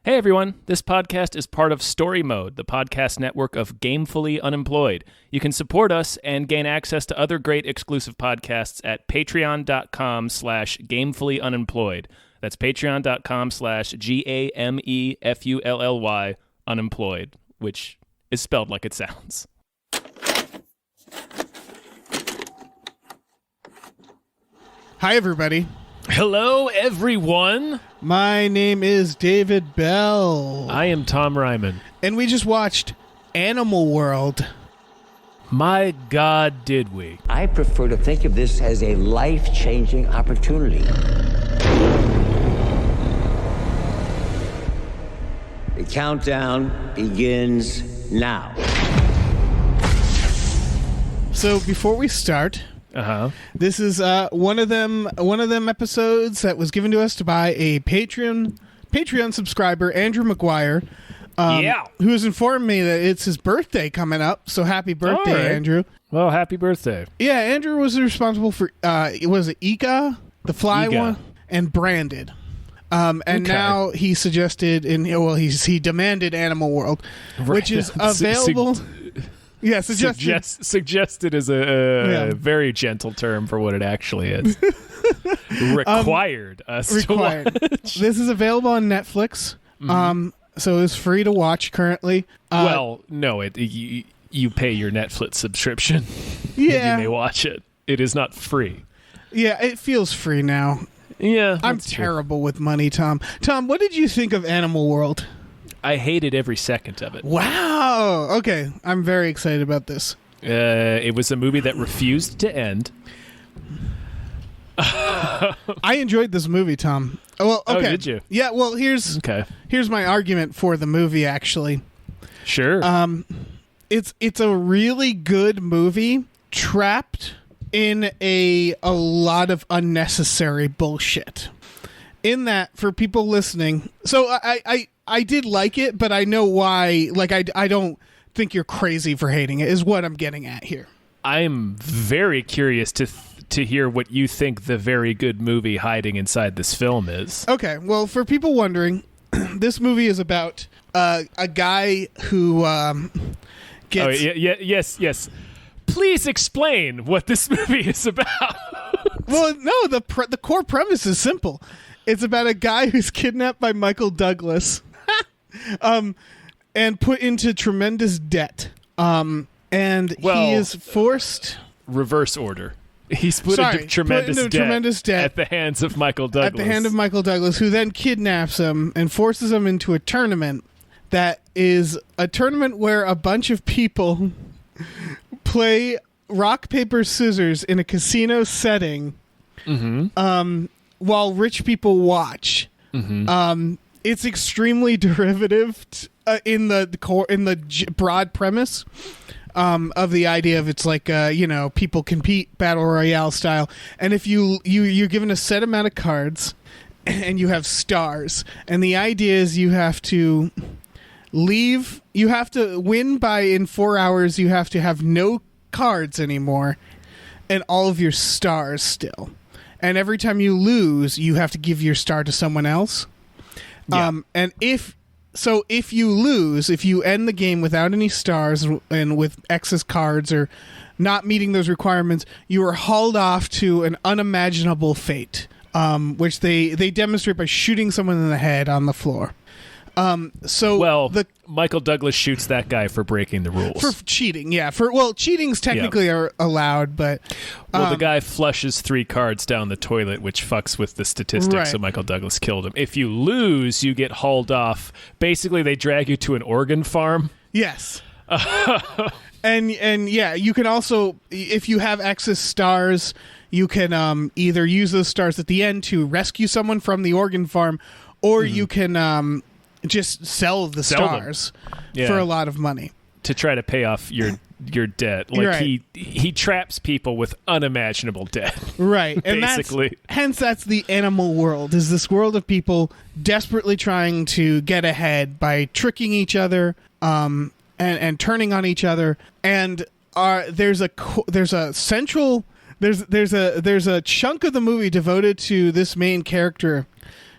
Hey everyone, this podcast is part of Story Mode, the podcast network of Gamefully Unemployed. You can support us and gain access to other great exclusive podcasts at patreon.com/gamefullyunemployed. That's patreon.com/GAMEFULLY unemployed, which is spelled like it sounds. Hi, everybody. Hello, everyone. My name is David Bell. I am Tom Ryman. And we just watched Animal World. My God, did we? I prefer to think of this as a life-changing opportunity. The countdown begins now. So before we start, this is one of them episodes that was given to us by a Patreon subscriber, Andrew McGuire, who has informed me that it's his birthday coming up. So happy birthday, right. Andrew! Well, happy birthday. Yeah, Andrew was responsible for was it Ika, the Fly Ika. one, and Branded. And now he suggested, he demanded Animal World, which is available. Yeah, suggested is a very gentle term for what it actually is. Required us to watch. This is available on Netflix, so it's free to watch currently. Well, no, you pay your Netflix subscription. Yeah, and you may watch it. It is not free. Yeah, it feels free now. Yeah, I'm terrible with money, Tom. Tom, what did you think of Animal World? I hated every second of it. Wow. Okay, I'm very excited about this. It was a movie that refused to end. I enjoyed this movie, Tom. Well, okay. Oh, did you? Yeah. Well, here's my argument for the movie. Actually, sure. It's a really good movie trapped in a lot of unnecessary bullshit. In that, for people listening, so I did like it, but I know why. Like, I don't think you're crazy for hating it, is what I'm getting at here. I'm very curious to hear what you think the very good movie hiding inside this film is. Okay, well, for people wondering, this movie is about a guy who gets... Oh, yes. Please explain what this movie is about. Well, no, the core premise is simple. It's about a guy who's kidnapped by Michael Douglas, and put into tremendous debt. And he is forced. Reverse order. He's put into tremendous debt at the hands of Michael Douglas. At the hand of Michael Douglas, who then kidnaps him and forces him into a tournament that is a tournament where a bunch of people play rock, paper, scissors in a casino setting. While rich people watch. It's extremely derivative in the broad premise of the idea of it's like people compete battle royale style, and if you're given a set amount of cards and you have stars, and the idea is you have to win by in 4 hours. You have to have no cards anymore and all of your stars still. And every time you lose, you have to give your star to someone else. Yeah. And if you lose, if you end the game without any stars and with excess cards or not meeting those requirements, you are hauled off to an unimaginable fate, which they demonstrate by shooting someone in the head on the floor. Michael Douglas shoots that guy for breaking the rules. For cheating, yeah. Cheating's technically are allowed, but... the guy flushes 3 cards down the toilet, which fucks with the statistics, right. So Michael Douglas killed him. If you lose, you get hauled off. Basically, they drag you to an organ farm. Yes. and yeah, you can also, if you have excess stars, you can either use those stars at the end to rescue someone from the organ farm, or you can... just sell the stars for a lot of money to try to pay off your debt. Like right. he traps people with unimaginable debt. Right. And basically. That's the Animal World, is this world of people desperately trying to get ahead by tricking each other and turning on each other. And there's a chunk of the movie devoted to this main character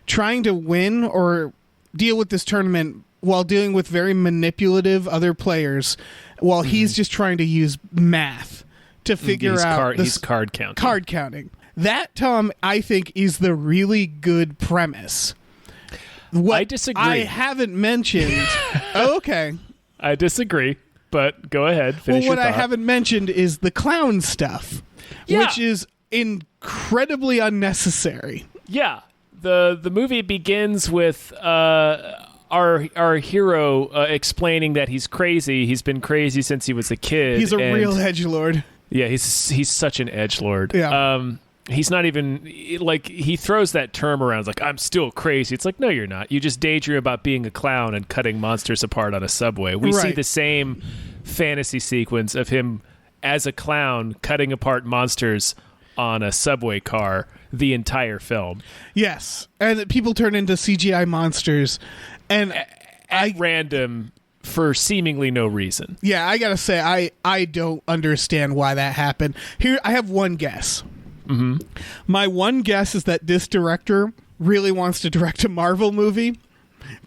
trying to win or deal with this tournament while dealing with very manipulative other players, while he's just trying to use math to figure out he's card counting. Card counting. That, Tom, I think is the really good premise. What I disagree. I haven't mentioned. Oh, okay. I disagree, but go ahead. Finish Well, what your I thought. haven't mentioned is the clown stuff, which is incredibly unnecessary. Yeah. The movie begins with our hero explaining that he's crazy. He's been crazy since he was a kid. He's a real edgelord. Yeah, he's such an edgelord. Yeah. He's not even like, he throws that term around. It's like, I'm still crazy. It's like, no, you're not. You just daydream about being a clown and cutting monsters apart on a subway. We see Right. the same fantasy sequence of him as a clown cutting apart monsters on a subway car the entire film. Yes, and people turn into CGI monsters, and At random for seemingly no reason. yeah, I gotta say, I don't understand why that happened. Here, I have one guess. Mm-hmm. My one guess is that this director really wants to direct a Marvel movie,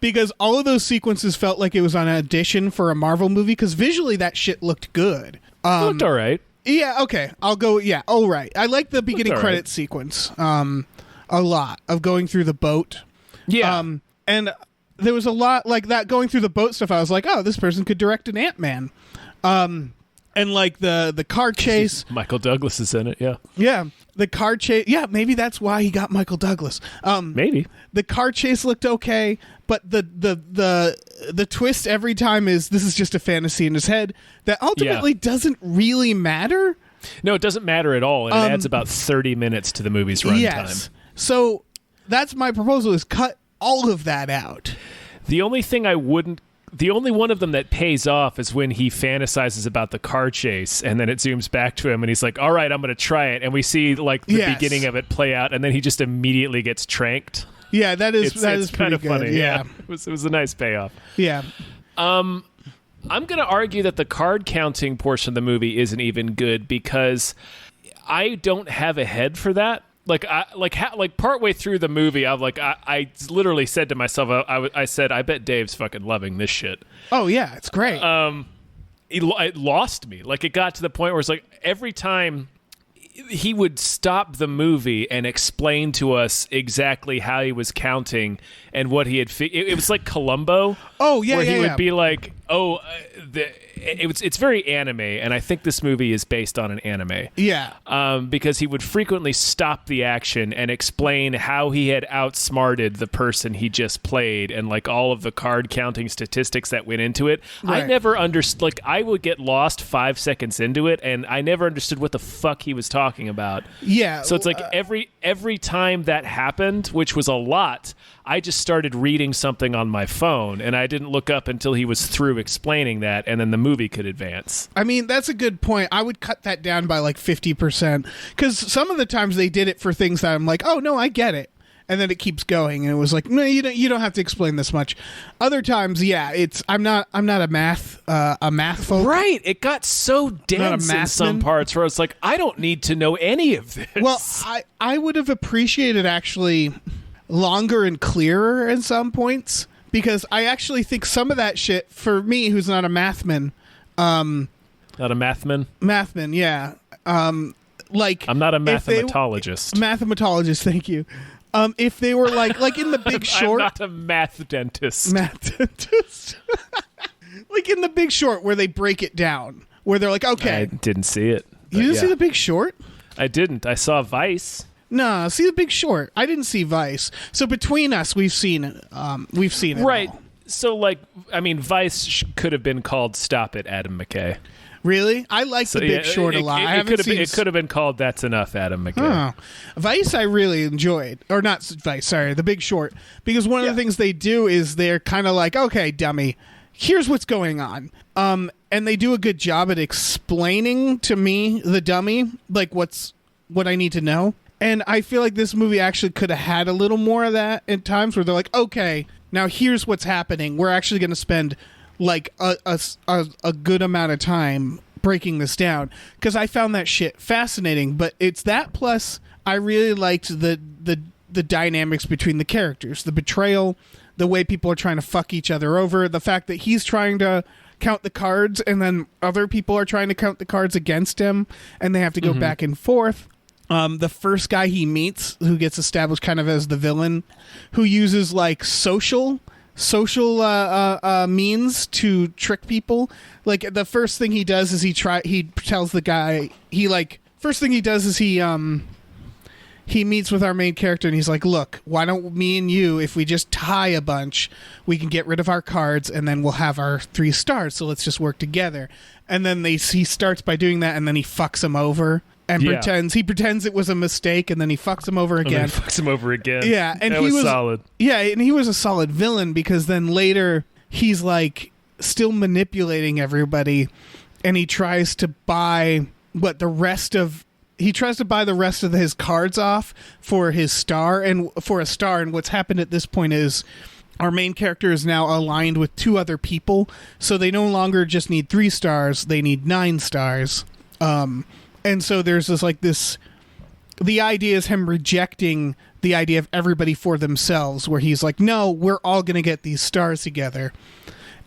because all of those sequences felt like it was on an audition for a Marvel movie, because visually that shit looked good. It looked all right. Yeah, okay. I'll go, yeah, all right. I like the beginning all credit right. sequence a lot, of going through the boat. Yeah. And there was a lot like that going through the boat stuff. I was like, oh, this person could direct an Ant-Man. And like the car chase. Michael Douglas is in it, yeah. Yeah, the car chase. Yeah, maybe that's why he got Michael Douglas. Maybe. The car chase looked okay, but the twist every time is this is just a fantasy in his head that ultimately doesn't really matter. No, it doesn't matter at all, and it adds about 30 minutes to the movie's runtime. Yes. So that's my proposal: is cut all of that out. The only one of them that pays off is when he fantasizes about the car chase, and then it zooms back to him, and he's like, all right, I'm going to try it. And we see like the Yes. beginning of it play out, and then he just immediately gets tranked. Yeah, that is It's pretty kind of good. funny. Yeah, It was a nice payoff. yeah. I'm going to argue that the card counting portion of the movie isn't even good because I don't have a head for that. Like partway through the movie, I literally said to myself, I said, I bet Dave's fucking loving this shit. Oh yeah, it's great. It lost me. Like, it got to the point where it's like every time he would stop the movie and explain to us exactly how he was counting and what he had it was like Columbo. Oh, yeah, where he yeah, would yeah. be like, it's very anime, and I think this movie is based on an anime. yeah. Because he would frequently stop the action and explain how he had outsmarted the person he just played, and like all of the card counting statistics that went into it. I Right. never understood. Like, I would get lost 5 seconds into it, and I never understood what the fuck he was talking about. Yeah. So it's like every time that happened, which was a lot, I just started reading something on my phone, and I didn't look up until he was through explaining that, and then the movie could advance. I mean, that's a good point. I would cut that down by like 50%, because some of the times they did it for things that I'm like, oh no, I get it, and then it keeps going, and it was like, no, you don't have to explain this much. Other times, yeah, I'm not a math folk. Right. It got so dense in some mathman. parts where it's like, I don't need to know any of this. Well, I would have appreciated actually longer and clearer at some points, because I actually think some of that shit, for me, who's not a mathman, not a mathman. yeah. Like, I'm not a if they- mathematologist. Thank you. If they were like in The Big Short, I'm not a math dentist. math dentist, like in The Big Short, where they break it down, where they're like, I okay, didn't see it. you didn't see The Big Short? I didn't. I saw Vice. No, see The Big Short. I didn't see Vice. So between us, we've seen it. We've seen it Right. all. So, like, I mean, Vice could have been called "Stop It, Adam McKay." Really? I like The Big Short a lot. I haven't seen. It could have been called "That's Enough, Adam McKay." Oh. Vice I really enjoyed. Or not Vice, sorry, The Big Short. Because one of the things they do is they're kind of like, okay, dummy, here's what's going on. And they do a good job at explaining to me, the dummy, like what I need to know. And I feel like this movie actually could have had a little more of that at times, where they're like, okay, now here's what's happening. We're actually going to spend like a good amount of time breaking this down, because I found that shit fascinating. But it's that, plus I really liked the dynamics between the characters, the betrayal, the way people are trying to fuck each other over, the fact that he's trying to count the cards and then other people are trying to count the cards against him and they have to go back and forth. The first guy he meets, who gets established kind of as the villain, who uses like social means to trick people. Like the first thing he does is he tells the guy he meets with our main character and he's like, look, why don't me and you, if we just tie a bunch, we can get rid of our cards and then we'll have our 3 stars, so let's just work together. And then he starts by doing that and then he fucks him over and pretends it was a mistake and then he fucks him over again. Yeah, and he was solid. Yeah, and he was a solid villain because then later he's like still manipulating everybody and he tries to buy the rest of his cards off for his star and for a star. And what's happened at this point is our main character is now aligned with 2 other people, so they no longer just need 3 stars, they need 9 stars. And so there's the idea is him rejecting the idea of everybody for themselves, where he's like, no, we're all going to get these stars together.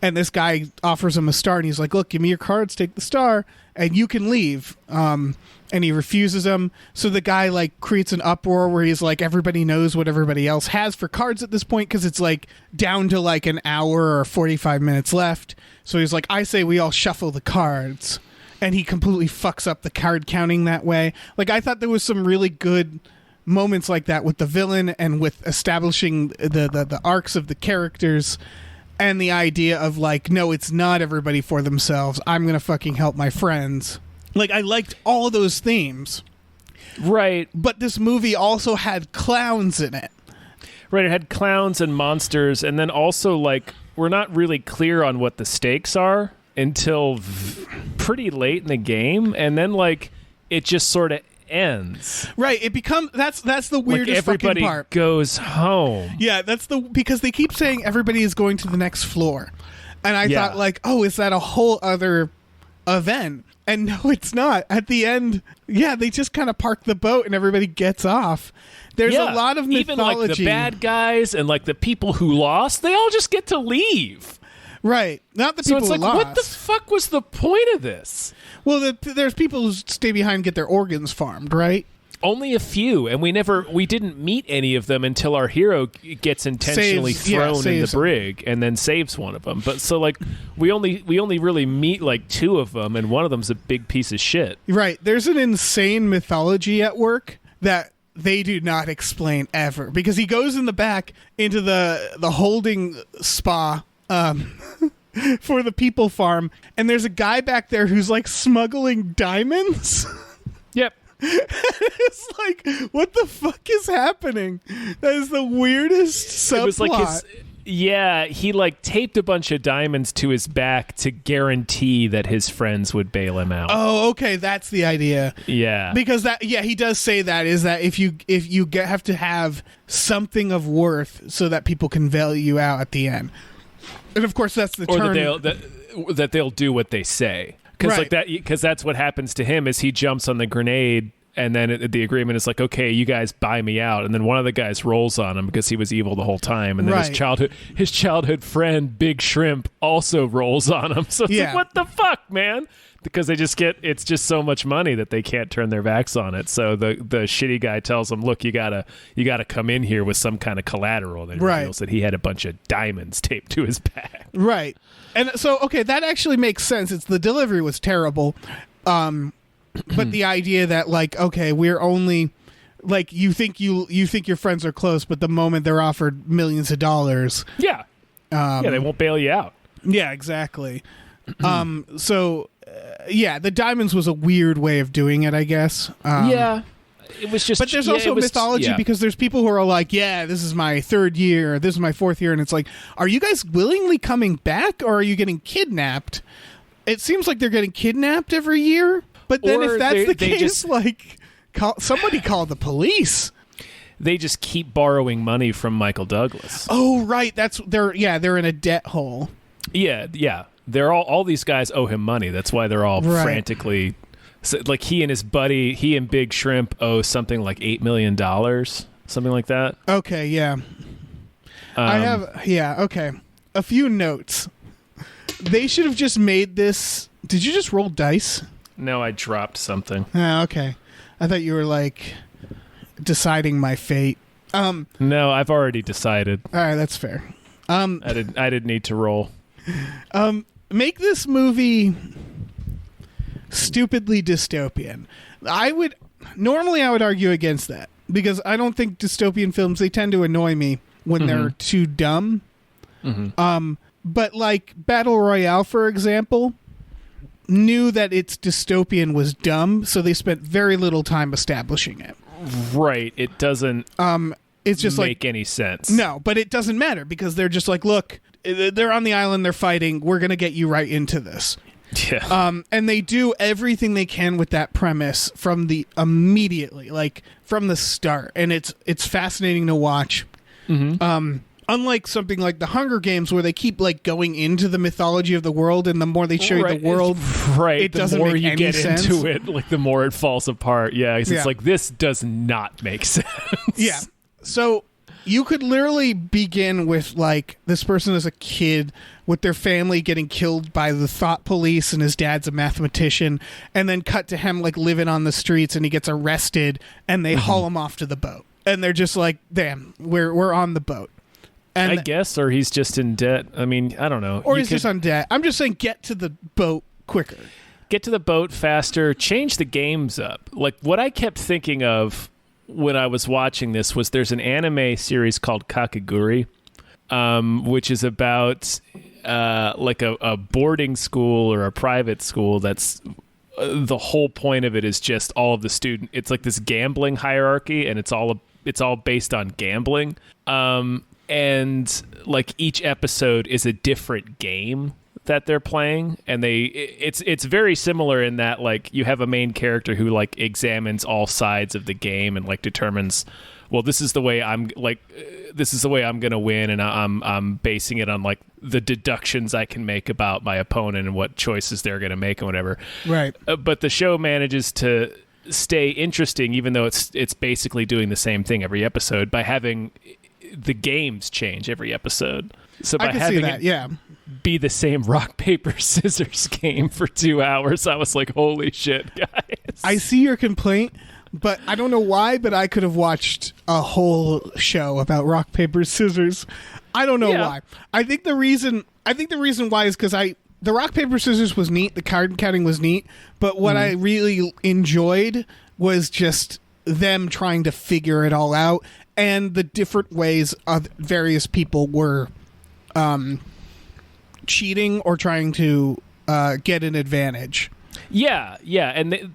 And this guy offers him a star and he's like, look, give me your cards, take the star and you can leave. And he refuses him. So the guy like creates an uproar where he's like, everybody knows what everybody else has for cards at this point, because it's like down to like an hour or 45 minutes left. So he's like, I say we all shuffle the cards. And he completely fucks up the card counting that way. Like, I thought there was some really good moments like that with the villain and with establishing the arcs of the characters and the idea of like, no, it's not everybody for themselves. I'm going to fucking help my friends. Like, I liked all of those themes. Right. But this movie also had clowns in it. Right, it had clowns and monsters, and then also, like, we're not really clear on what the stakes are until pretty late in the game, and then, like, it just sort of ends. Right, it becomes that's the weirdest like everybody fucking part. Goes home. Yeah, because they keep saying everybody is going to the next floor. And I thought like, oh, is that a whole other event? And no, it's not. At the end, they just kind of park the boat and everybody gets off. There's a lot of mythology. Even like the bad guys and like the people who lost, they all just get to leave. Right. Not the people who lost. What the fuck was the point of this? Well, there's people who stay behind and get their organs farmed, right? Only a few, and we didn't meet any of them until our hero gets intentionally thrown in the brig and then saves one of them. But so like we only really meet like 2 of them, and one of them's a big piece of shit. Right. There's an insane mythology at work that they do not explain ever, because he goes in the back into the holding spa for the people farm, and there's a guy back there who's like smuggling diamonds. Yep. It's like, what the fuck is happening? That is the weirdest subplot. It was like he like taped a bunch of diamonds to his back to guarantee that his friends would bail him out. Oh, okay, that's the idea. Yeah, because he does say that is that if you have to have something of worth so that people can value you out at the end, and of course that's the turn. That they'll do what they say. Because that's what happens to him is he jumps on the grenade, and then the agreement is like, okay, you guys buy me out, and then one of the guys rolls on him because he was evil the whole time, and then his childhood friend Big Shrimp also rolls on him. So it's like, what the fuck, man? Because it's just so much money that they can't turn their backs on it. So the shitty guy tells him, look, you gotta come in here with some kind of collateral. And reveals that he had a bunch of diamonds taped to his back. Right. And so, okay, that actually makes sense. The delivery was terrible. But the idea that like, okay, we're only like, you think your friends are close, but the moment they're offered millions of dollars. Yeah. They won't bail you out. Yeah, exactly. The diamonds was a weird way of doing it, I guess. It was just. But there's also mythology because there's people who are like, this is my 3rd year, this is my 4th year, and it's like, are you guys willingly coming back, or are you getting kidnapped? It seems like they're getting kidnapped every year. But then if that's the case, somebody call the police. They just keep borrowing money from Michael Douglas. Oh, right. They're in a debt hole. Yeah. They're all these guys owe him money. That's why they're all frantically. So, like he and Big Shrimp owe something like $8 million, something like that. Okay, yeah. I have, okay. A few notes. They should have just made this. Did you just roll dice? No, I dropped something. Okay. I thought you were like deciding my fate. No, I've already decided. All right, that's fair. I didn't need to roll. Make this movie stupidly dystopian. I would argue against that because I don't think dystopian films, they tend to annoy me when they're too dumb. But like Battle Royale, for example, knew that its dystopian was dumb, so they spent very little time establishing it. Right. It doesn't It's just make any sense. No, but it doesn't matter because they're just like, look, they're on the island, they're fighting, we're going to get you right into this. Yeah. And they do everything they can with that premise from the start, and it's fascinating to watch. Unlike something like the Hunger Games, where they keep like going into the mythology of the world, and the more they show you the world, it doesn't the more make you any get sense. into it, like the more it falls apart. Yeah, it's like this does not make sense. Yeah. So you could literally begin with like this person as a kid with their family getting killed by the thought police, and his dad's a mathematician, and then cut to him like living on the streets, and he gets arrested, and they haul him off to the boat, and they're just like, damn, we're on the boat. And I guess, or he's just in debt. I mean, I don't know. Or he's just on debt. I'm just saying, get to the boat quicker. Get to the boat faster. Change the games up. Like, what I kept thinking of when I was watching this was there's an anime series called Kakegurui, which is about like a boarding school or a private school that's... the whole point of it is just all of the student. It's like this gambling hierarchy, and it's all based on gambling. And like each episode is a different game that they're playing, and it's very similar in that like you have a main character who like examines all sides of the game and like determines, well, this is the way I'm gonna win, and I'm basing it on like the deductions I can make about my opponent and what choices they're gonna make and whatever. Right. But the show manages to stay interesting, even though it's basically doing the same thing every episode by having the games change every episode. So by having it be the same rock, paper, scissors game for 2 hours, I was like, holy shit, guys. I see your complaint, but I don't know why, but I could have watched a whole show about rock, paper, scissors. I don't know why. I think the reason why is because the rock, paper, scissors was neat, the card counting was neat, but what I really enjoyed was just them trying to figure it all out, and the different ways of various people were cheating or trying to get an advantage. And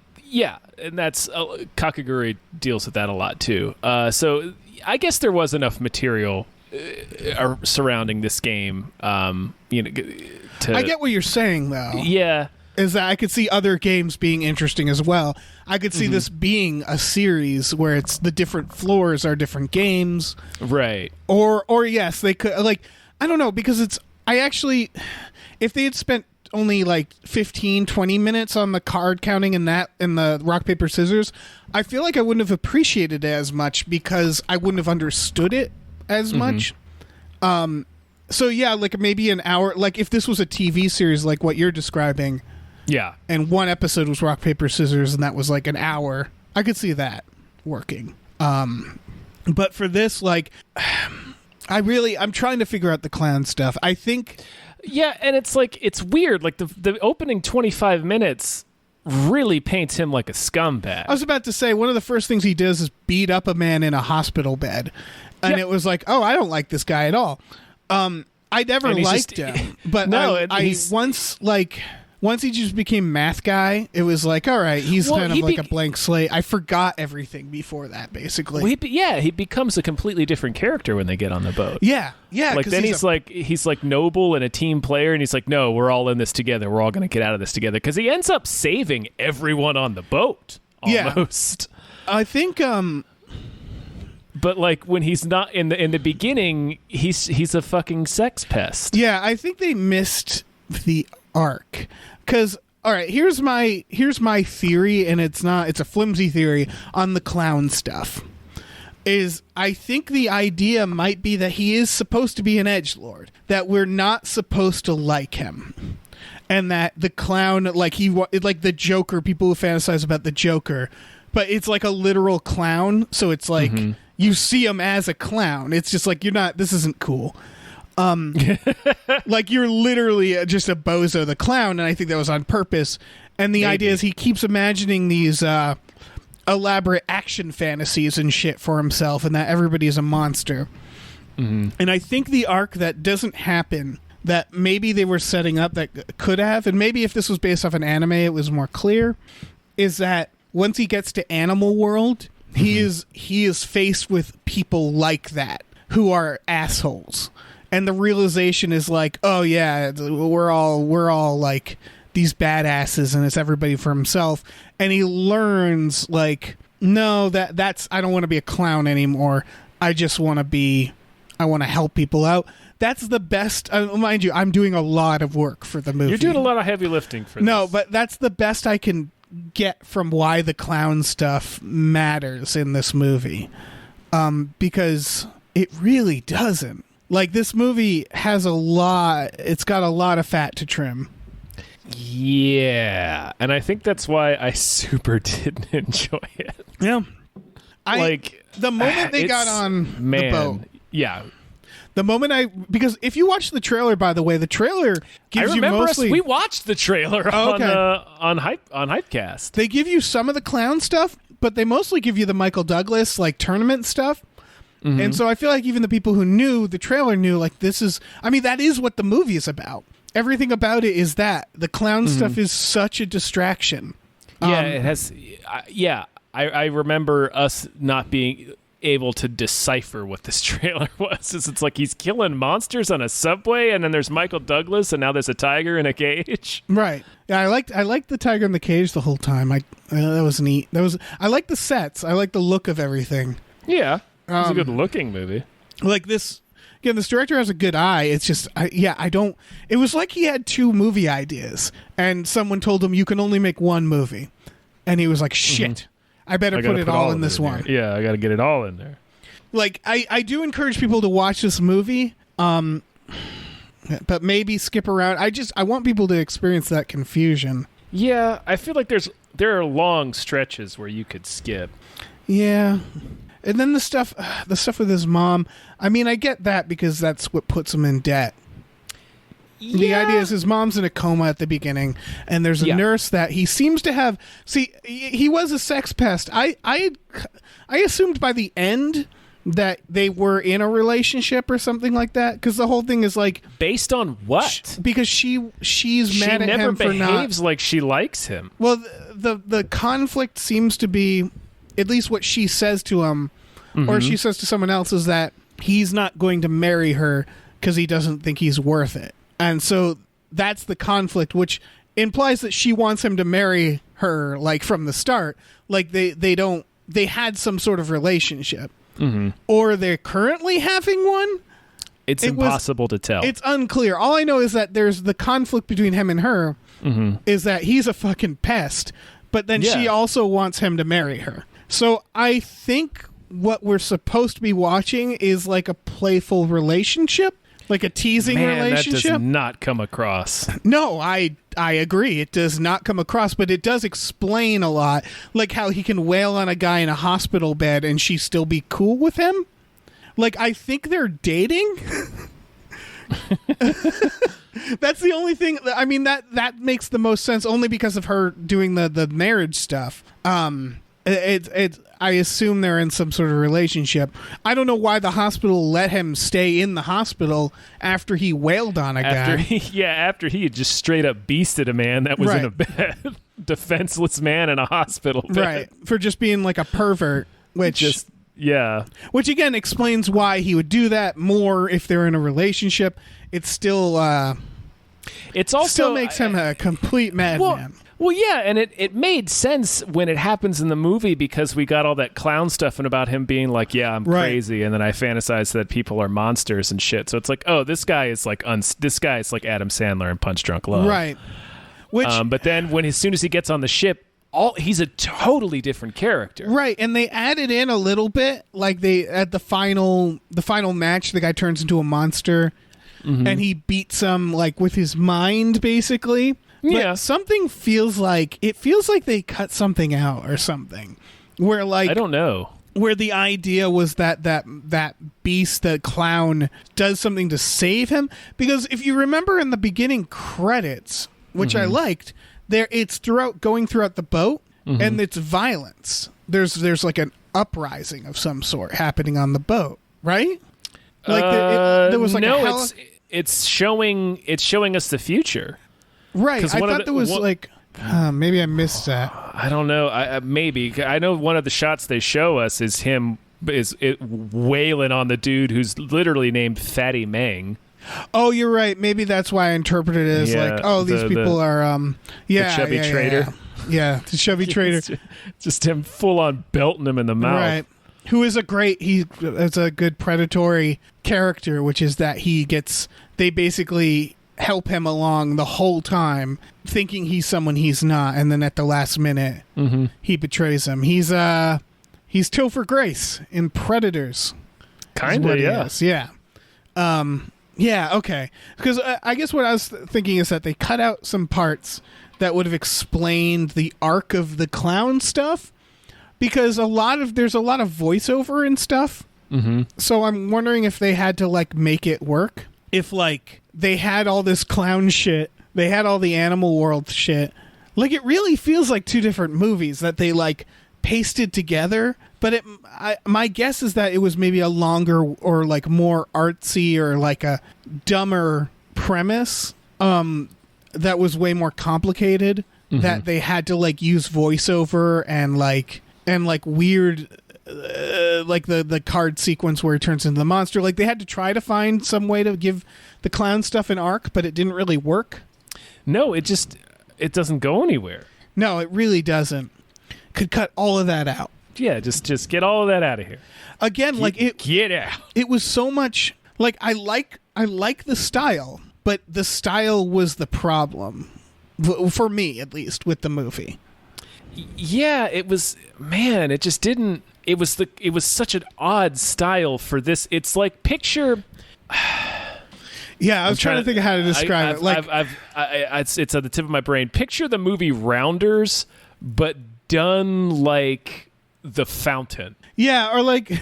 that's Kakegurui deals with that a lot too. So I guess there was enough material surrounding this game. I get what you're saying, though. Yeah. Is that I could see other games being interesting as well. I could see this being a series where it's the different floors are different games. Right. Or yes, they could, like, I don't know, because if they had spent only like 15, 20 minutes on the card counting and the rock, paper, scissors, I feel like I wouldn't have appreciated it as much because I wouldn't have understood it as much. So yeah, like maybe an hour, like if this was a TV series like what you're describing, and one episode was rock, paper, scissors, and that was like an hour, I could see that working. But for this, like, I'm trying to figure out the clown stuff. I think, and it's like, it's weird. Like the opening 25 minutes really paints him like a scumbag. I was about to say, one of the first things he does is beat up a man in a hospital bed, and it was like, oh, I don't like this guy at all. I never liked him, but once he just became math guy, it was like, all right, he's kind of like a blank slate. I forgot everything before that, basically. Well, he becomes a completely different character when they get on the boat. Yeah. Like then he's like noble and a team player, and he's like, no, we're all in this together. We're all going to get out of this together, because he ends up saving everyone on the boat almost. Yeah. I think. But like when he's not in the beginning, he's a fucking sex pest. Yeah, I think they missed the arc, because all right, here's my theory, and it's a flimsy theory on the clown stuff. is I think the idea might be that he is supposed to be an edgelord, that we're not supposed to like him, and that the clown, like the Joker, people who fantasize about the Joker, but it's like a literal clown, so it's like you see him as a clown. It's just like this isn't cool. Like you're literally just a bozo the clown, and I think that was on purpose. And the idea is he keeps imagining these elaborate action fantasies and shit for himself, and that everybody's a monster. And I think the arc that doesn't happen, that maybe they were setting up that could have, and maybe if this was based off an anime it was more clear, is that once he gets to Animal World, he is faced with people like that who are assholes. And the realization is like, oh yeah, we're all like these badasses, and it's everybody for himself. And he learns like, no, that's I don't want to be a clown anymore. I just want to help people out. That's the best. Mind you, I'm doing a lot of work for the movie. You're doing a lot of heavy lifting for this. No, but that's the best I can get from why the clown stuff matters in this movie. Because it really doesn't. Like, this movie has it's got a lot of fat to trim. Yeah. And I think that's why I super didn't enjoy it. Yeah. The moment they got on the boat. Yeah. The moment because if you watch the trailer, by the way, the trailer gives you mostly... we watched the trailer on Hypecast. They give you some of the clown stuff, but they mostly give you the Michael Douglas, like, tournament stuff. And so I feel like even the people who knew the trailer knew, like, that is what the movie is about. Everything about it is that. The clown stuff is such a distraction. Yeah, it has... I remember us not being able to decipher what this trailer was. It's like he's killing monsters on a subway, and then there's Michael Douglas, and now there's a tiger in a cage. Right. Yeah, I liked the tiger in the cage the whole time. That was neat. I like the sets. I like the look of everything. Yeah. It's a good looking movie. Like this, again, this director has a good eye. It's just, it was like he had two movie ideas, and someone told him you can only make one movie. And he was like, shit, I better put it all in this one. Yeah, I got to get it all in there. Like, I do encourage people to watch this movie, but maybe skip around. I want people to experience that confusion. Yeah, I feel like there are long stretches where you could skip. Yeah. And then the stuff with his mom, I mean, I get that because that's what puts him in debt. Yeah. The idea is his mom's in a coma at the beginning, and there's a nurse that he seems to have... See, he was a sex pest. I assumed by the end that they were in a relationship or something like that, because the whole thing is like... Based on what? Because she's mad at him for not... She never behaves like she likes him. Well, the conflict seems to be... At least what she says to him, or she says to someone else, is that he's not going to marry her because he doesn't think he's worth it. And so that's the conflict, which implies that she wants him to marry her, like, from the start. Like, they had some sort of relationship. Or they're currently having one. It's impossible to tell. It's unclear. All I know is that there's the conflict between him and her is that he's a fucking pest, but then she also wants him to marry her. So I think what we're supposed to be watching is like a playful relationship, like a teasing relationship. That does not come across. No, I agree. It does not come across, but it does explain a lot, like how he can wail on a guy in a hospital bed and she still be cool with him. Like, I think they're dating. That's the only thing. I mean, that makes the most sense only because of her doing the marriage stuff. I assume they're in some sort of relationship. I don't know why the hospital let him stay in the hospital after he wailed on a guy. After he had just straight up beasted a man that was in a bed. Defenseless man in a hospital bed. Right. For just being like a pervert, which again explains why he would do that more if they're in a relationship. It's still still makes him a complete madman. Well, yeah, and it made sense when it happens in the movie because we got all that clown stuff and about him being like, yeah, I'm crazy, and then I fantasize that people are monsters and shit. So it's like, oh, this guy is like Adam Sandler in Punch Drunk Love. Right. Which, but then as soon as he gets on the ship, he's a totally different character. Right, and they added in a little bit, like they at the final match, the guy turns into a monster, and he beats him like with his mind, basically. But Yeah. something feels like they cut something out or something, where like I don't know. where the idea was that beast, the clown, does something to save him. Because if you remember in the beginning credits, which I liked, it's going throughout the boat, and it's violence. There's like an uprising of some sort happening on the boat, right? Like there was like no, it's showing us the future. right. 'cause I one of thought there was like maybe I missed that. I don't know. Maybe I know one of the shots they show us is him wailing on the dude who's literally named Fatty Mang. Oh, you're right. Maybe that's why I interpreted it as Yeah, like, oh, these people are chubby trader. Yeah, the chubby trader. Just him full on belting him in the mouth. Right. Who is it's a good predatory character, which is that they basically help him along the whole time, thinking he's someone he's not, and then at the last minute, he betrays him. He's Topher Grace in Predators. Kind of, yeah. Yeah. Yeah, okay. Because I guess what I was thinking is that they cut out some parts that would have explained the arc of the clown stuff, because there's a lot of voiceover and stuff. Mm-hmm. So I'm wondering if they had to like make it work. If like they had all this clown shit, they had all the Animal World shit. Like it really feels like two different movies that they like pasted together. But my guess is that it was maybe a longer or like more artsy or like a dumber premise that was way more complicated, that they had to like use voiceover and like weird like the card sequence where he turns into the monster. Like they had to try to find some way to give the clown stuff an arc, but it didn't really work. No, it doesn't go anywhere. No, it really doesn't. Could cut all of that out. Yeah, just get all of that out of here. Again, Get out. It was so much like I like the style, but the style was the problem for me, at least, with the movie. Yeah, it was. Man, it just didn't. It was such an odd style for this. It's like picture. Yeah, I was trying to think of how to describe it. Like it's on the tip of my brain. Picture the movie Rounders, but done like The Fountain. Yeah, or like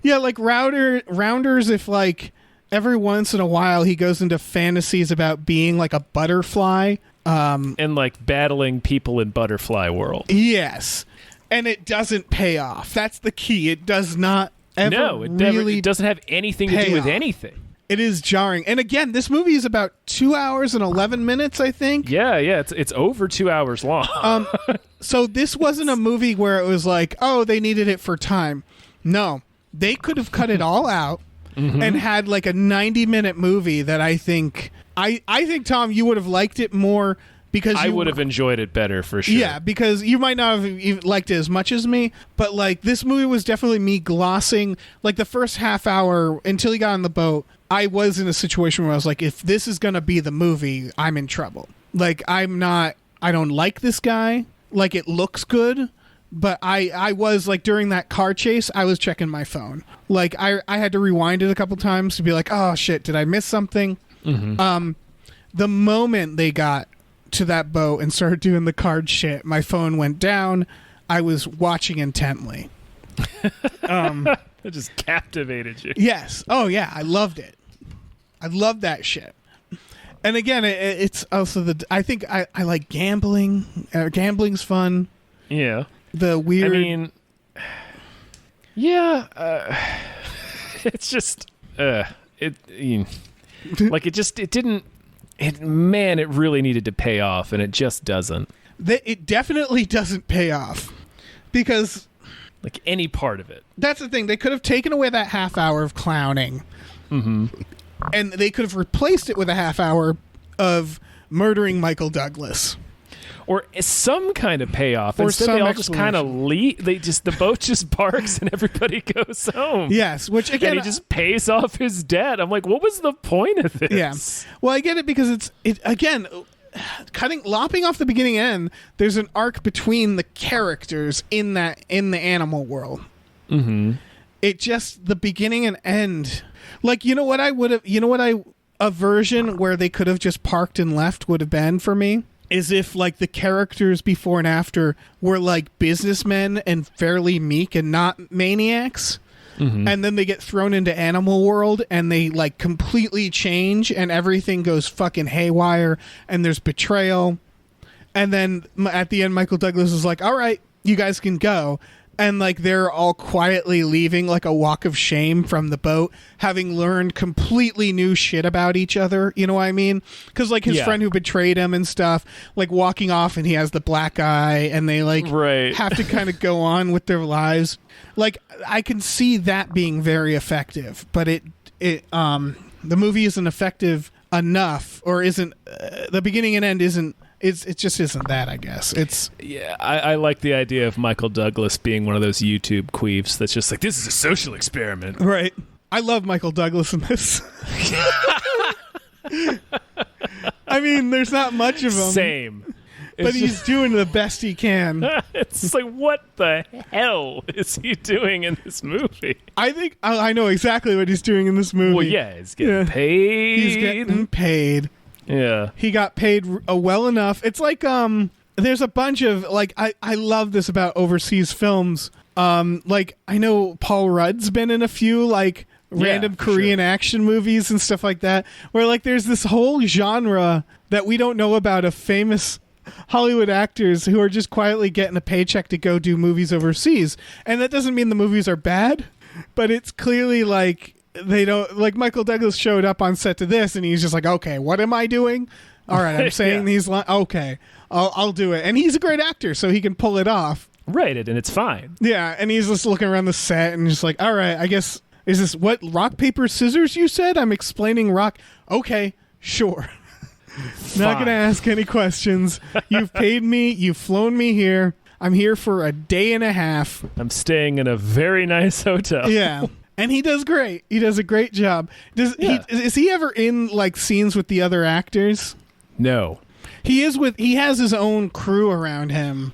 like Rounders if like every once in a while he goes into fantasies about being like a butterfly and like battling people in Butterfly World. Yes. And it doesn't pay off. That's the key. It does not ever it doesn't have anything to do with anything. It is jarring. And again, this movie is about 2 hours and 11 minutes, I think. Yeah, it's over 2 hours long. So this wasn't a movie where it was like, oh, they needed it for time. No, they could have cut it all out and had like a 90-minute movie that I think, Tom, you would have liked it more because I would have enjoyed it better for sure. Yeah, because you might not have even liked it as much as me, but like this movie was definitely me glossing like the first half hour until he got on the boat. I was in a situation where I was like, if this is going to be the movie, I'm in trouble. Like, I don't like this guy. Like, it looks good, but I was, like, during that car chase, I was checking my phone. Like, I had to rewind it a couple times to be like, oh, shit, did I miss something? Mm-hmm. The moment they got to that boat and started doing the card shit, my phone went down. I was watching intently. It just captivated you. Yes. Oh, yeah, I loved it. I love that shit. And again, it's also I think I like gambling. Gambling's fun. Yeah. The weird. I mean, yeah. It's just it didn't. Man, it really needed to pay off, and it just doesn't. It definitely doesn't pay off because, like any part of it. That's the thing. They could have taken away that half hour of clowning. Mm-hmm. And they could have replaced it with a half hour of murdering Michael Douglas, or some kind of payoff. Or instead, some they all just kind of leave. The boat just parks and everybody goes home. Yes, which again, and he just pays off his debt. I'm like, what was the point of this? Yeah. Well, I get it because it again. lopping off the beginning and end, there's an arc between the characters in the animal world. Mm-hmm. It just, the beginning and end, like, a version where they could have just parked and left would have been for me is if, like, the characters before and after were like businessmen and fairly meek and not maniacs. Mm-hmm. And then they get thrown into animal world and they, like, completely change and everything goes fucking haywire and there's betrayal. And then at the end, Michael Douglas is like, all right, you guys can go. And, like, they're all quietly leaving, like, a walk of shame from the boat, having learned completely new shit about each other. You know what I mean? Because, like, his friend who betrayed him and stuff, like, walking off and he has the black eye and they, like, have to kind of go on with their lives. Like, I can see that being very effective, but the movie isn't effective enough, or isn't, the beginning and end isn't. It just isn't that, I guess. I like the idea of Michael Douglas being one of those YouTube queefs that's just like, this is a social experiment. Right. I love Michael Douglas in this. I mean, there's not much of him. Same. But he's doing the best he can. It's like, what the hell is he doing in this movie? I think I know exactly what he's doing in this movie. Well, yeah, he's getting paid. He's getting paid. Yeah. He got paid well enough. It's like, there's a bunch of, like, I love this about overseas films. Like, I know Paul Rudd's been in a few, like, random Korean action movies and stuff like that, where, like, there's this whole genre that we don't know about of famous Hollywood actors who are just quietly getting a paycheck to go do movies overseas. And that doesn't mean the movies are bad, but it's clearly, like, they don't, like, Michael Douglas showed up on set to this and he's just like, okay, what am I doing? All right, I'm saying these lines. Okay, I'll do it. And he's a great actor, so he can pull it off. Right, and it's fine. Yeah, and he's just looking around the set and just like, all right, I guess, is this what, rock, paper, scissors you said? I'm explaining rock. Okay, sure. Not going to ask any questions. You've paid me. You've flown me here. I'm here for a day and a half. I'm staying in a very nice hotel. Yeah. And he does great. He does a great job. Is he ever in, like, scenes with the other actors? No. He has his own crew around him.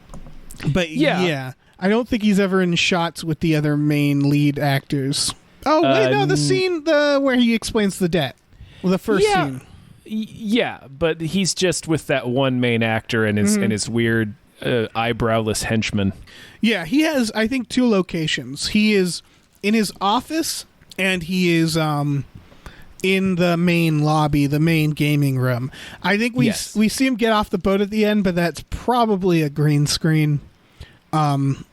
But yeah. I don't think he's ever in shots with the other main lead actors. Oh, wait, no, the scene where he explains the debt. Well, the first scene. Yeah, but he's just with that one main actor and his weird eyebrowless henchman. Yeah, he has, I think, 2 locations. He is in his office, and he is in the main lobby, the main gaming room. I think we see him get off the boat at the end, but that's probably a green screen. And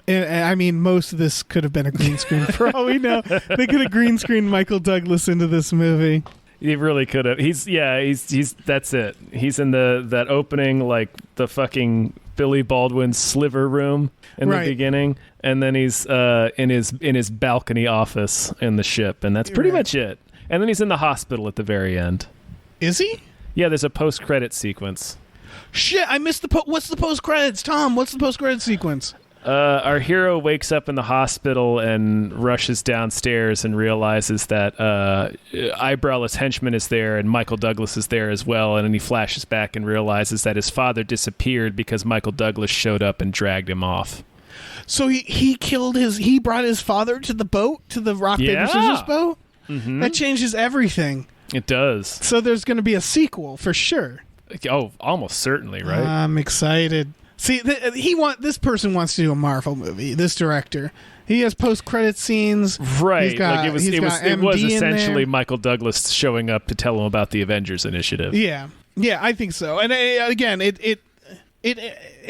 I mean, most of this could have been a green screen for all we know. They could have green screened Michael Douglas into this movie. He really could have. He's that's it. He's in that opening, like the fucking Billy Baldwin sliver room in the beginning, and then he's in his balcony office in the ship, and that's pretty much it. And then he's in the hospital at the very end. Is he? Yeah, there's a post-credit sequence. Shit, I missed what's the post-credits, Tom? What's the post-credit sequence? Our hero wakes up in the hospital and rushes downstairs and realizes that eyebrowless henchman is there and Michael Douglas is there as well. And then he flashes back and realizes that his father disappeared because Michael Douglas showed up and dragged him off. So he brought his father to the boat, to the rock, paper, scissors boat? Mm-hmm. That changes everything. It does. So there's going to be a sequel for sure. Oh, almost certainly, right? I'm excited. See, this person wants to do a Marvel movie. This director, he has post-credit scenes. Right, it was essentially Michael Douglas showing up to tell him about the Avengers Initiative. Yeah, I think so. And again, it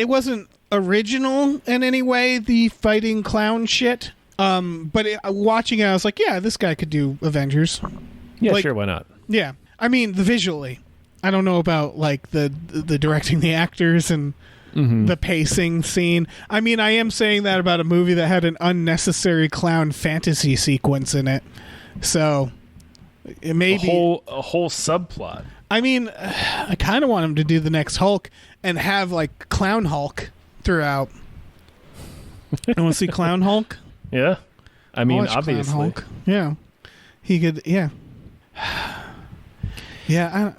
wasn't original in any way, the fighting clown shit. But watching it, I was like, yeah, this guy could do Avengers. Yeah, sure, why not? Yeah, I mean, visually. I don't know about like the directing the actors and. Mm-hmm. The pacing scene. I mean, I am saying that about a movie that had an unnecessary clown fantasy sequence in it. So it may be a whole subplot. I mean, I kind of want him to do the next Hulk and have like Clown Hulk throughout. I want to see Clown Hulk. Yeah, I mean, obviously, Clown Hulk. Yeah, he could. Yeah, yeah.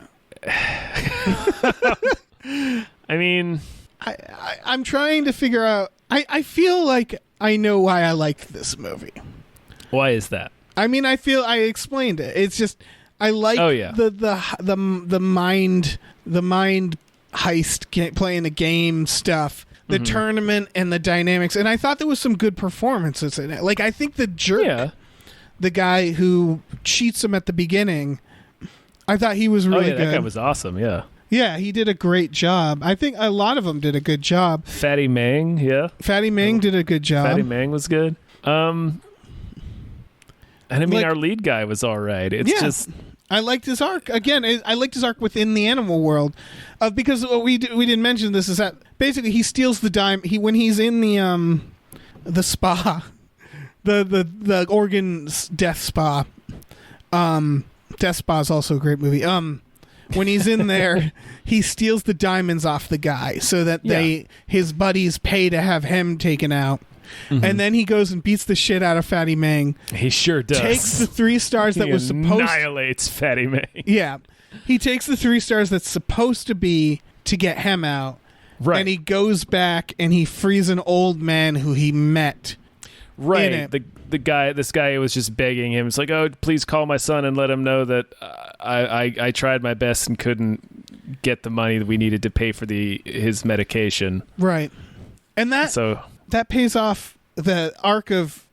mean, I'm trying to figure out. I feel like I know why I liked this movie. why is that? I mean, I feel I explained it. It's just I like the mind heist, playing the game stuff, the tournament and the dynamics, and I thought there was some good performances in it. Like I think the jerk, the guy who cheats him at the beginning, I thought he was really good. That guy was awesome. Yeah. Yeah, he did a great job. I think a lot of them did a good job. Fatty Mang, yeah. Fatty Mang did a good job. Fatty Mang was good. And I mean, our lead guy was all right. It's just... I liked his arc. Again, I liked his arc within the animal world. Because what we didn't mention this is that basically he steals the dime. When he's in the spa, the Oregon death spa. Death Spa is also a great movie. When he's in there, he steals the diamonds off the guy so that his buddies pay to have him taken out. And then he goes and beats the shit out of Fatty Mang. He sure does. Takes the 3 stars that was supposed to... annihilates Fatty Mang. Yeah. He takes the 3 stars that's supposed to be to get him out. Right. And he goes back and he frees an old man who he met. Right. This guy was just begging him. It's like, oh, please call my son and let him know that I tried my best and couldn't get the money that we needed to pay for his medication. Right. And that pays off the arc of,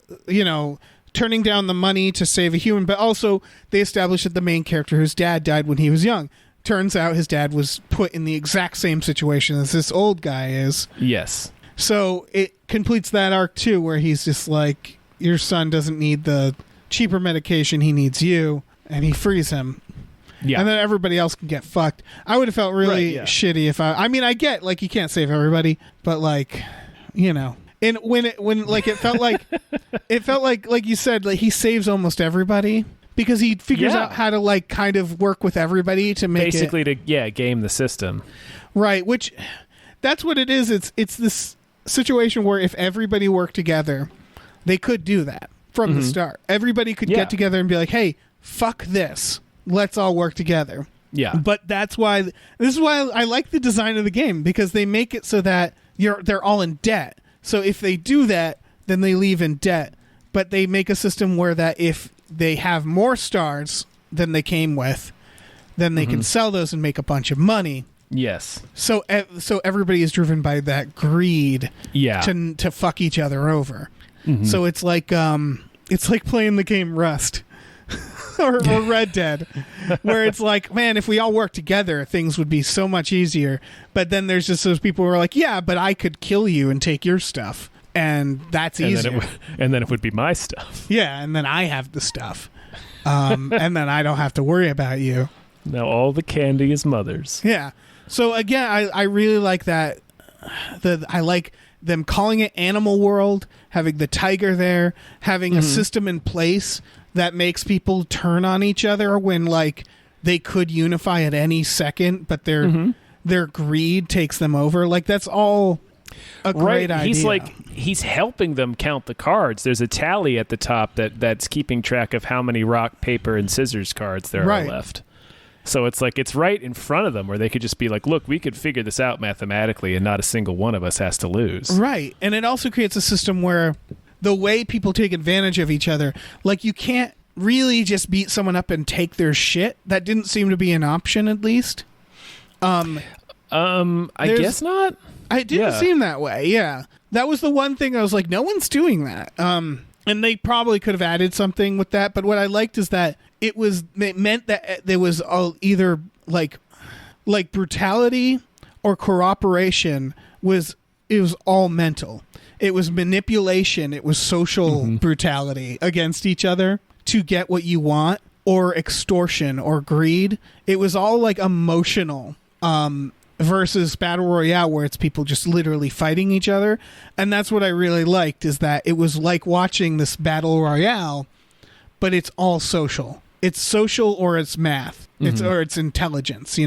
turning down the money to save a human, but also they establish that the main character, whose dad died when he was young, turns out his dad was put in the exact same situation as this old guy is. Yes. So it completes that arc too, where he's just like, your son doesn't need the cheaper medication, he needs you, and he frees him. Yeah. And then everybody else can get fucked. I would have felt really shitty if I I get, like, you can't save everybody, but, like, and when it felt like you said, like, he saves almost everybody because he figures out how to, like, kind of work with everybody to make basically to game the system. Right, which that's what it is. It's this situation where if everybody worked together, they could do that from the start. Everybody could get together and be like, hey, fuck this. Let's all work together. Yeah. But this is why I like the design of the game, because they make it so that they're all in debt. So if they do that, then they leave in debt. But they make a system where that if they have more stars than they came with, then they can sell those and make a bunch of money. Yes. So everybody is driven by that greed to fuck each other over. So it's like playing the game Rust or Red Dead, where it's like, man, if we all work together, things would be so much easier. But then there's just those people who are like, yeah, but I could kill you and take your stuff, and that's easier. And then it would be my stuff. Yeah, and then I have the stuff, and then I don't have to worry about you. Now all the candy is mother's. Yeah. So again, I really like that. I like them calling it Animal World, having the tiger there, having a system in place that makes people turn on each other when, like, they could unify at any second, but their greed takes them over. Like, that's all a great idea. He's helping them count the cards. There's a tally at the top that's keeping track of how many rock, paper, and scissors cards there are left. So it's like it's right in front of them where they could just be like, look, we could figure this out mathematically and not a single one of us has to lose. Right. And it also creates a system where the way people take advantage of each other, like, you can't really just beat someone up and take their shit. That didn't seem to be an option, at least. I guess not. It didn't seem that way, yeah. That was the one thing I was like, no one's doing that. And they probably could have added something with that, but what I liked is that it meant that there was either like brutality or cooperation it was all mental. It was manipulation. It was social brutality against each other to get what you want, or extortion or greed. It was all like emotional, versus Battle Royale, where it's people just literally fighting each other. And that's what I really liked, is that it was like watching this Battle Royale, but it's all social. It's social, or it's math. Or it's intelligence,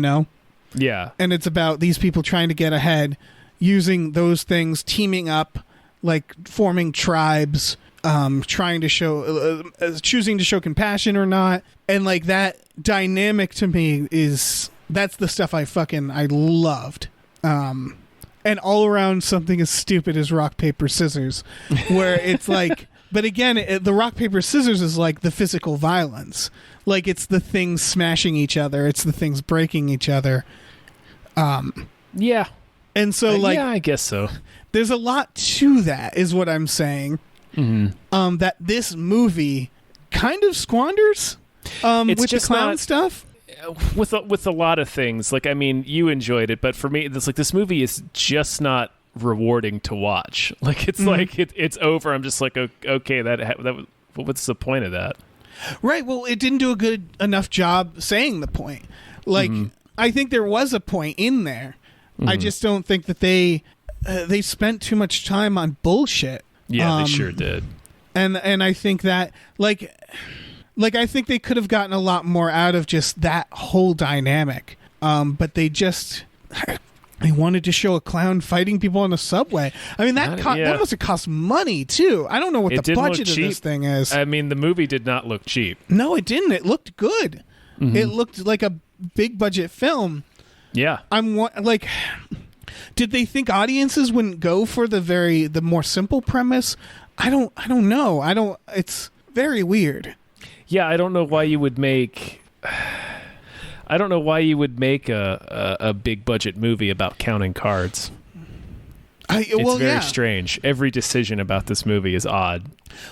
Yeah. And it's about these people trying to get ahead, using those things, teaming up, like forming tribes, trying to show, choosing to show compassion or not. And like that dynamic to me that's the stuff I loved. and all around something as stupid as rock, paper, scissors, where it's like, but again, the rock, paper, scissors is like the physical violence. Like, it's the things smashing each other. It's the things breaking each other. Yeah. And so, like... yeah, I guess so. There's a lot to that, is what I'm saying. Mm-hmm. That this movie kind of squanders with the clown stuff. With a lot of things. Like, I mean, you enjoyed it, but for me, it's like this movie is just not rewarding to watch. Like, it's like it's over. I'm just like, okay, that what's the point of that? Right. Well, it didn't do a good enough job saying the point. Like, I think there was a point in there. I just don't think that they spent too much time on bullshit. Yeah, they sure did. And I think that like I think they could have gotten a lot more out of just that whole dynamic. But they wanted to show a clown fighting people on the subway. I mean, that must have cost money too. I don't know what the budget of this thing is. I mean, the movie did not look cheap. No, it didn't. It looked good. It looked like a big budget film. Yeah. Did they think audiences wouldn't go for the more simple premise? I don't know. It's very weird. Yeah, I don't know why you would make a big budget movie about counting cards. It's very strange. Every decision about this movie is odd.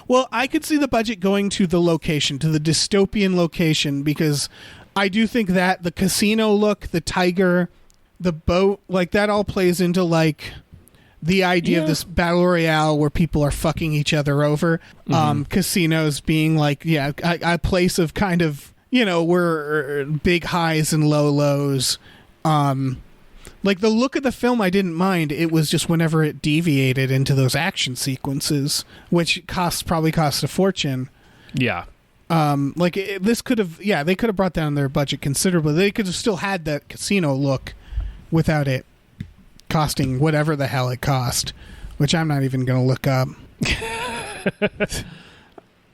Well, I could see the budget going to the location, to the dystopian location, because I do think that the casino look, the tiger, the boat, like that all plays into like the idea of this battle royale where people are fucking each other over. Casinos being like, a place of kind of, where big highs and low lows. Like the look of the film, I didn't mind. It was just whenever it deviated into those action sequences, which probably cost a fortune. Yeah. This could have, they could have brought down their budget considerably. They could have still had that casino look without it costing whatever the hell it cost, which I'm not even going to look up.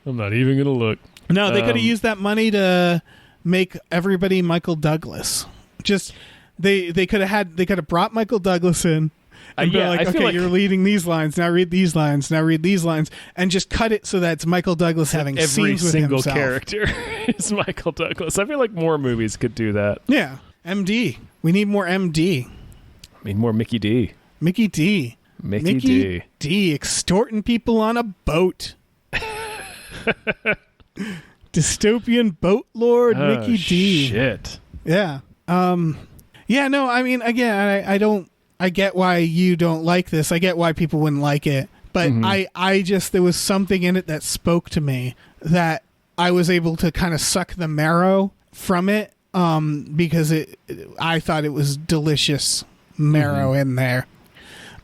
I'm not even going to look. No, they could have used that money to make everybody Michael Douglas. Just they could have brought Michael Douglas in and be like, okay, you're reading these lines, now read these lines, now read these lines, and just cut it so that it's Michael Douglas having scenes with himself. Every single character is Michael Douglas. I feel like more movies could do that. Yeah, MD. We need more MD. I mean, more Mickey D. Mickey D. Mickey D. Extorting people on a boat. Dystopian boat lord Mickey D. Shit. Yeah. Yeah, no, I mean, again, I get why you don't like this. I get why people wouldn't like it. But I just, there was something in it that spoke to me that I was able to kind of suck the marrow from it, because I thought it was delicious marrow in there.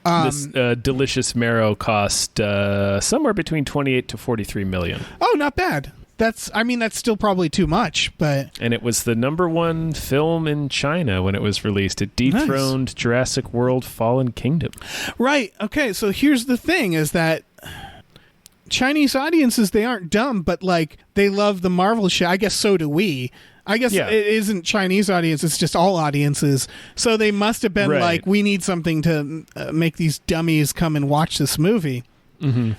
This delicious marrow cost somewhere between 28 to 43 million. Oh, not bad. That's still probably too much, but... And it was the #1 film in China when it was released. It dethroned Jurassic World Fallen Kingdom. Right. Okay, so here's the thing, is that Chinese audiences, they aren't dumb, but, like, they love the Marvel shit. I guess so do we. I guess it isn't Chinese audience, it's just all audiences. So they must have been like, we need something to make these dummies come and watch this movie.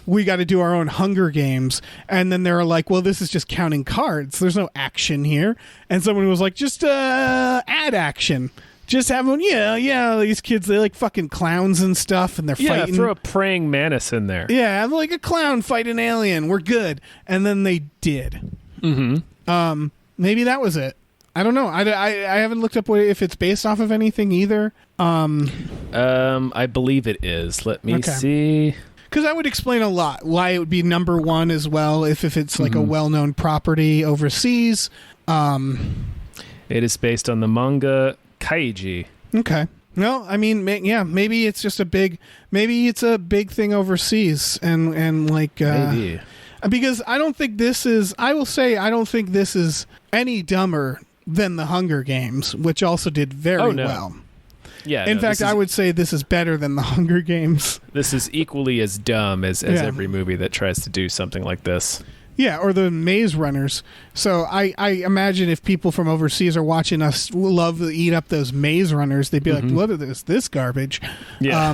We got to do our own Hunger Games. And then they were like, well, this is just counting cards. There's no action here. And someone was like, just add action. Just have them, these kids, they like fucking clowns and stuff, and they're fighting. Yeah, throw a praying mantis in there. Yeah, have like a clown fight an alien. We're good. And then they did. Maybe that was it. I don't know. I haven't looked up if it's based off of anything either. I believe it is. Let me see. Because that would explain a lot why it would be #1 as well if it's like a well-known property overseas. It is based on the manga Kaiji. Okay. Well, I mean, maybe it's just a big thing overseas, and like maybe. Because I don't think this is any dumber than the Hunger Games, which also did very well. Yeah. In fact, I would say this is better than the Hunger Games. This is equally as dumb as every movie that tries to do something like this. Yeah, or the Maze Runners. So I imagine if people from overseas are watching us love to eat up those Maze Runners, they'd be like, what is this garbage? Yeah.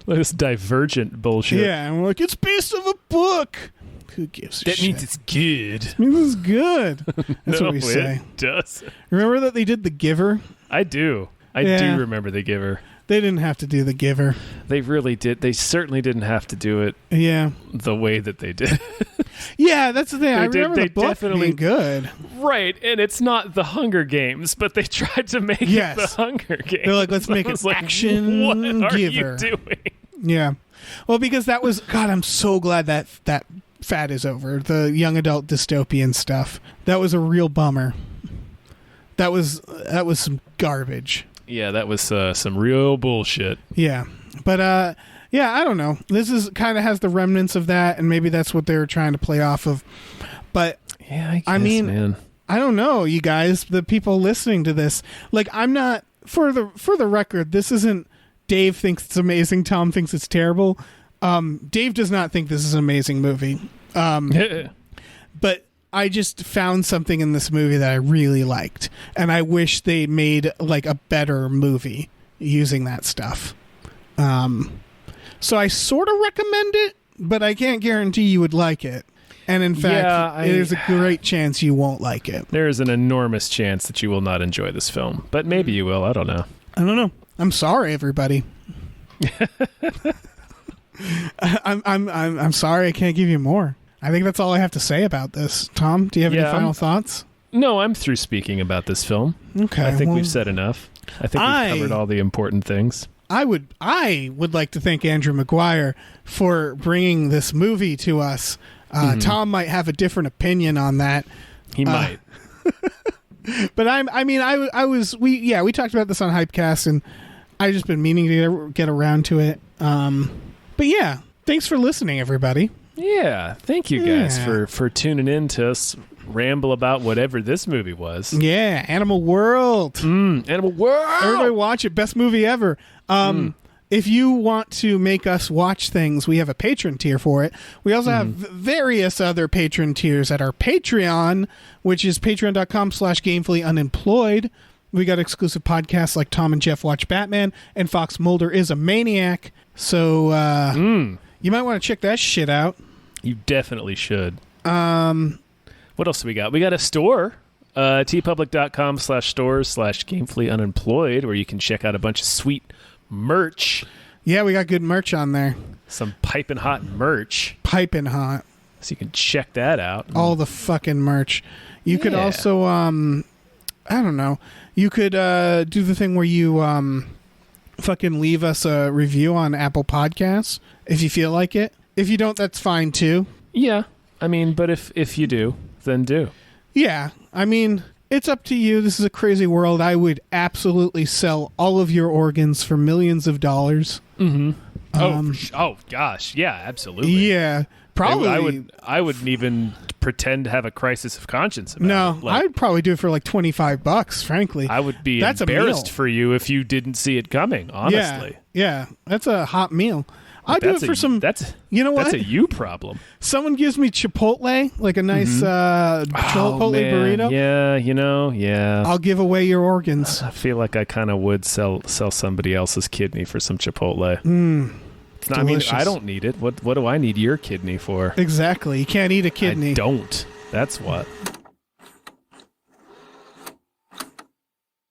This divergent bullshit. Yeah, and we're like, it's based on a book. Who gives a That shit? means it's good. It means it's good. That's No, what we say. It does. Remember that they did The Giver? I do. I Yeah. do remember The Giver. They didn't have to do The Giver. They really did. They certainly didn't have to do it Yeah. the way that they did. Yeah, that's the thing. I remember they the book definitely- being good. Right, and it's not the Hunger Games, but they tried to make Yes. it the Hunger Games. They're like, let's make I an was like, action what are Giver. you doing? Yeah. Well, because that was God. I'm so glad that fad is over. The young adult dystopian stuff. That was a real bummer. That was some garbage. Yeah, that was some real bullshit. Yeah. But yeah, I don't know. This is kind of has the remnants of that, and maybe that's what they were trying to play off of. But Yeah, I mean, man. I don't know, you guys, the people listening to this. Like, I'm not for the record. This isn't Dave thinks it's amazing. Tom thinks it's terrible. Dave does not think this is an amazing movie. But I just found something in this movie that I really liked, and I wish they made like a better movie using that stuff. So I sort of recommend it, but I can't guarantee you would like it. And in fact, there's a great chance you won't like it. There is an enormous chance that you will not enjoy this film, but maybe you will. I don't know. I don't know. I'm sorry, everybody. I'm sorry. I can't give you more. I think that's all I have to say about this. Tom, do you have any final thoughts? No, I'm through speaking about this film. Okay, I think well, we've said enough. I think we've covered all the important things. I would like to thank Andrew Maguire for bringing this movie to us. Tom might have a different opinion on that. He might. But we talked about this on Hypecast, and I've just been meaning to get around to it. But yeah, thanks for listening, everybody. Yeah, thank you guys for tuning in to us ramble about whatever this movie was. Yeah, Animal World. Animal World! Everybody watch it. Best movie ever. If you want to make us watch things, we have a patron tier for it. We also have various other patron tiers at our Patreon, which is patreon.com/gamefullyunemployed. We got exclusive podcasts like Tom and Jeff Watch Batman and Fox Mulder is a Maniac. So you might want to check that shit out. You definitely should. What else do we got? We got a store, tpublic.com/stores/gamefullyunemployed, where you can check out a bunch of sweet merch. Yeah, we got good merch on there. Some piping hot merch. Piping hot. So you can check that out. All the fucking merch. You could also, I don't know. You could do the thing where you fucking leave us a review on Apple Podcasts if you feel like it. If you don't, that's fine too. Yeah. I mean, but if you do, then do. Yeah. I mean, it's up to you. This is a crazy world. I would absolutely sell all of your organs for millions of dollars. Mm-hmm. Oh gosh. Yeah, absolutely. Yeah. Probably. I wouldn't even pretend to have a crisis of conscience about no, it. Like, I'd probably do it for like $25, frankly. I would be That's embarrassed a meal. for you if you didn't see it coming, honestly. Yeah. That's a hot meal. I'd do it for some. You know what? That's a you problem. Someone gives me Chipotle, like a nice Chipotle burrito. Yeah, yeah. I'll give away your organs. I feel like I kind of would sell somebody else's kidney for some Chipotle. It's not, I mean, I don't need it. What do I need your kidney for? Exactly. You can't eat a kidney. I don't. That's what.